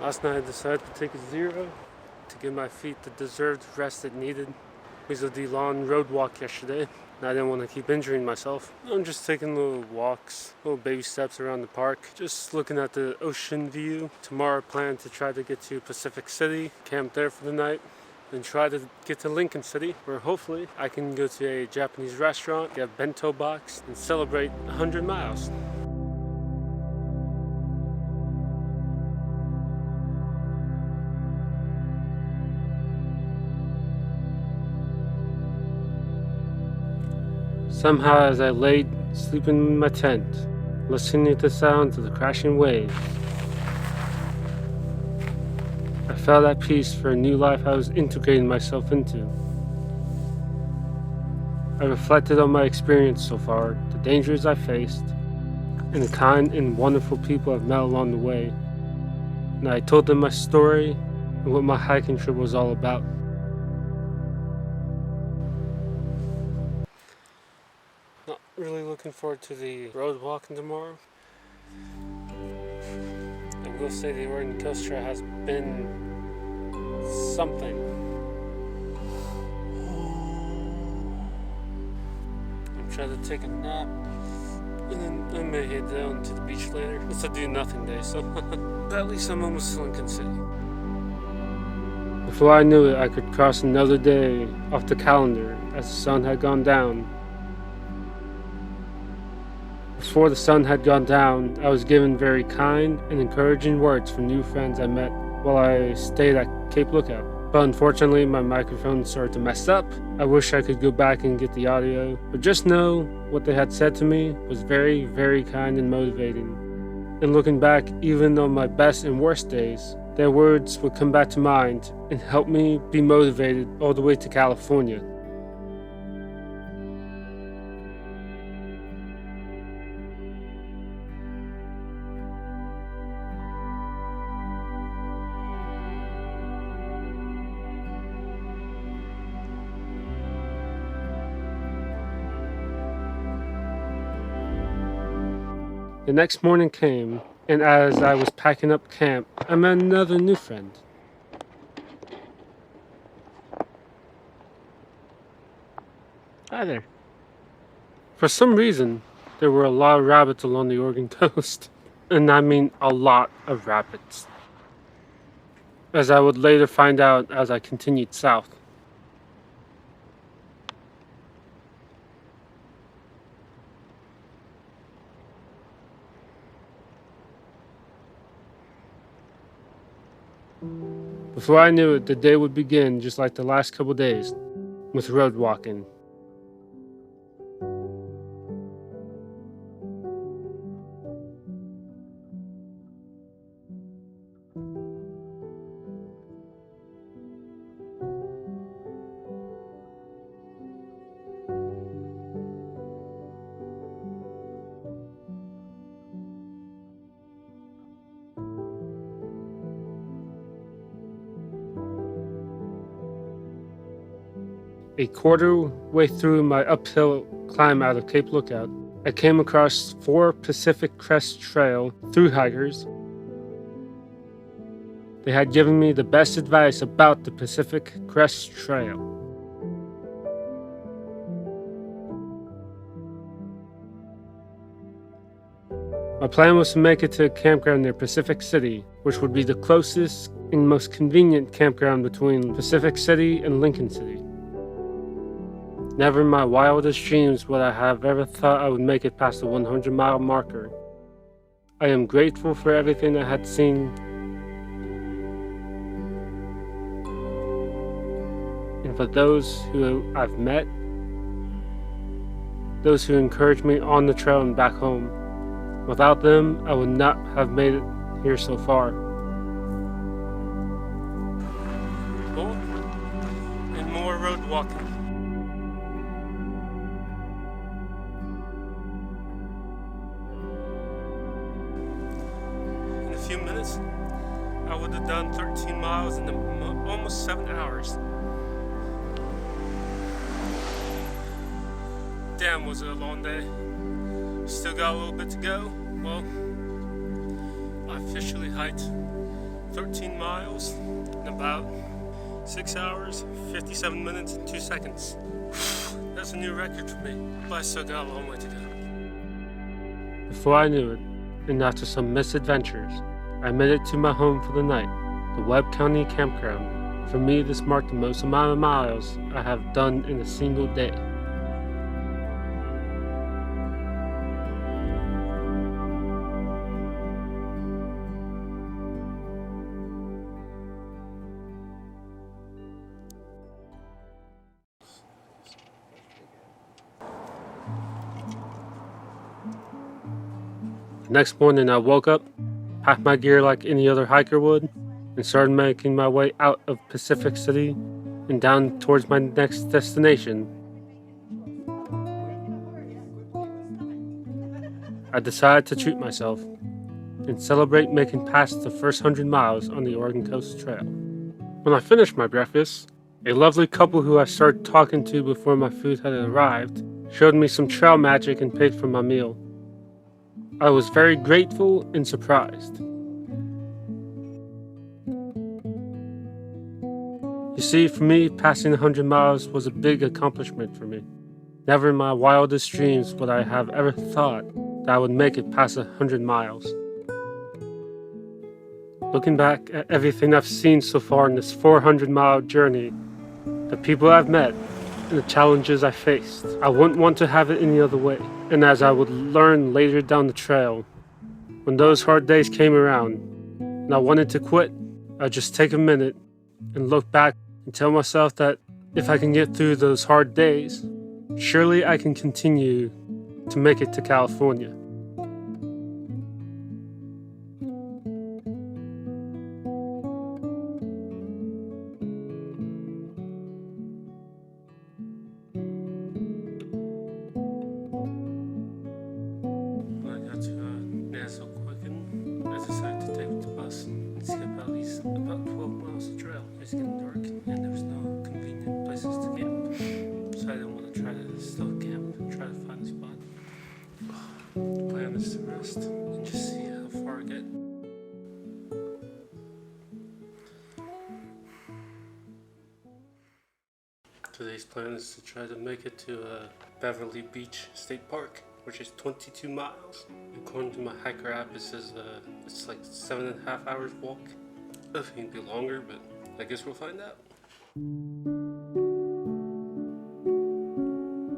Last night I decided to take a zero to give my feet the deserved rest it needed because of the long road walk yesterday. And I didn't want to keep injuring myself. I'm just taking little walks, little baby steps around the park, just looking at the ocean view. Tomorrow I plan to try to get to Pacific City, camp there for the night, and try to get to Lincoln City, where hopefully I can go to a Japanese restaurant, get a bento box, and celebrate 100 miles. Somehow, as I laid sleeping in my tent, listening to the sounds of the crashing waves, I felt at peace for a new life I was integrating myself into. I reflected on my experience so far, the dangers I faced, and the kind and wonderful people I've met along the way. And I told them my story and what my hiking trip was all about. Not really looking forward to the road walking tomorrow. I will say the Oregon Coast Trail has been something. I'm trying to take a nap, and then I may head down to the beach later. It's a do nothing day, so but at least I'm almost to Lincoln City. Before I knew it, I could cross another day off the calendar as the sun had gone down. Before the sun had gone down, I was given very kind and encouraging words from new friends I met while I stayed at Cape Lookout. But unfortunately, my microphone started to mess up. I wish I could go back and get the audio, but just know what they had said to me was very, very kind and motivating. And looking back, even on my best and worst days, their words would come back to mind and help me be motivated all the way to California. The next morning came, and as I was packing up camp, I met another new friend. Hi there. For some reason, there were a lot of rabbits along the Oregon coast. And I mean a lot of rabbits. As I would later find out as I continued south. Before I knew it, the day would begin just like the last couple days, with road walking. A quarter way through my uphill climb out of Cape Lookout, I came across 4 Pacific Crest Trail thru hikers. They had given me the best advice about the Pacific Crest Trail. My plan was to make it to a campground near Pacific City, which would be the closest and most convenient campground between Pacific City and Lincoln City. Never in my wildest dreams would I have ever thought I would make it past the 100-mile marker. I am grateful for everything I had seen, and for those who I've met, those who encouraged me on the trail and back home. Without them, I would not have made it here so far. More and more road walking. In a few minutes, I would have done 13 miles in almost 7 hours. Damn, was it a long day. Still got a little bit to go. Well, I officially hiked 13 miles in about 6 hours, 57 minutes, and 2 seconds. That's a new record for me, but I still got a long way to go. Before I knew it, and after some misadventures, I made it to my home for the night, the Webb County Campground. For me, this marked the most amount of miles I have done in a single day. The next morning I woke up, packed my gear like any other hiker would, and started making my way out of Pacific City and down towards my next destination. I decided to treat myself and celebrate making past the first 100 miles on the Oregon Coast Trail. When I finished my breakfast, a lovely couple who I started talking to before my food had arrived showed me some trail magic and paid for my meal. I was very grateful and surprised. You see, for me, passing 100 miles was a big accomplishment for me. Never in my wildest dreams would I have ever thought that I would make it past 100 miles. Looking back at everything I've seen so far in this 400-mile journey, the people I've met, and the challenges I faced, I wouldn't want to have it any other way. And as I would learn later down the trail, when those hard days came around and I wanted to quit, I'd just take a minute and look back and tell myself that if I can get through those hard days, surely I can continue to make it to California. I decided to take the bus and skip at least about 12 miles of trail. It's getting dark and there was no convenient places to camp, so I didn't want to try to still camp and try to find a spot. The plan is to rest and just see how far I get. Today's plan is to try to make it to Beverly Beach State Park, which is 22 miles. According to my hiker app, it says it's like 7.5 hours walk. I think it'd be longer, but I guess we'll find out.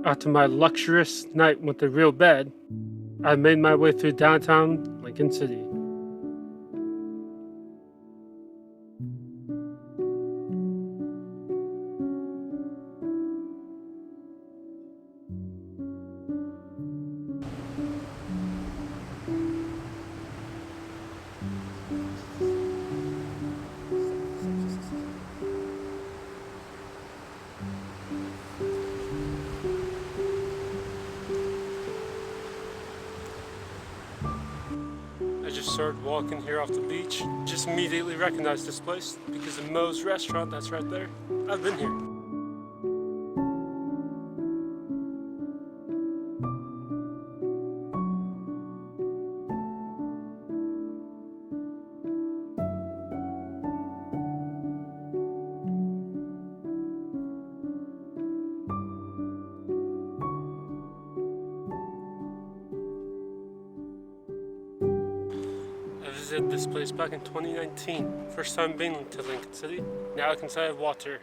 After my luxurious night with a real bed, I made my way through downtown Lincoln City. I just started walking here off the beach. Just immediately recognized this place because of Moe's restaurant that's right there. I've been here. I visited this place back in 2019. First time being to Lincoln City. Now I can say I have water.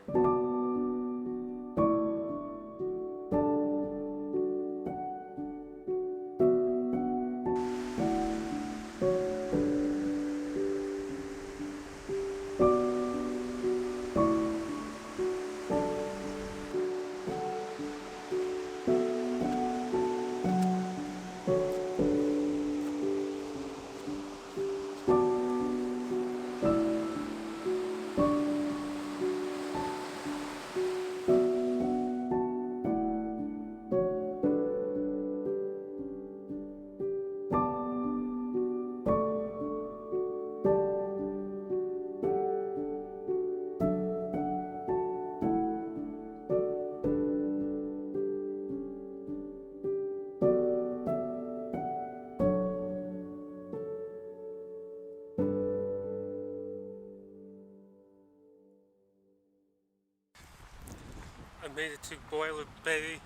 I made it to Boiler Bay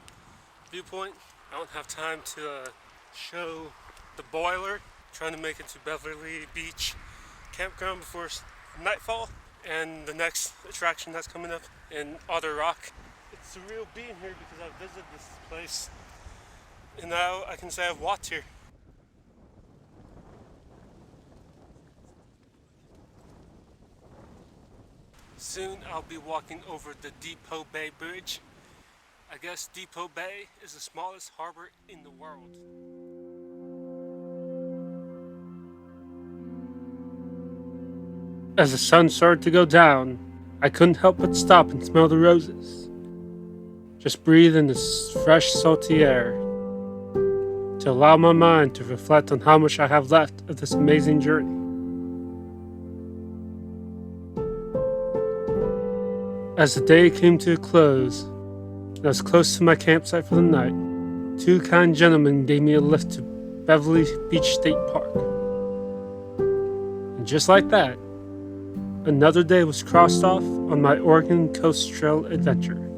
viewpoint. I don't have time to show the boiler. Trying to make it to Beverly Beach Campground before nightfall. And the next attraction that's coming up in Otter Rock. It's surreal being here because I've visited this place. And now I can say I've walked here. Soon I'll be walking over the Depot Bay Bridge. I guess Depot Bay is the smallest harbor in the world. As the sun started to go down, I couldn't help but stop and smell the roses. Just breathe in this fresh, salty air to allow my mind to reflect on how much I have left of this amazing journey. As the day came to a close, and I was close to my campsite for the night, two kind gentlemen gave me a lift to Beverly Beach State Park. And just like that, another day was crossed off on my Oregon Coast Trail adventure.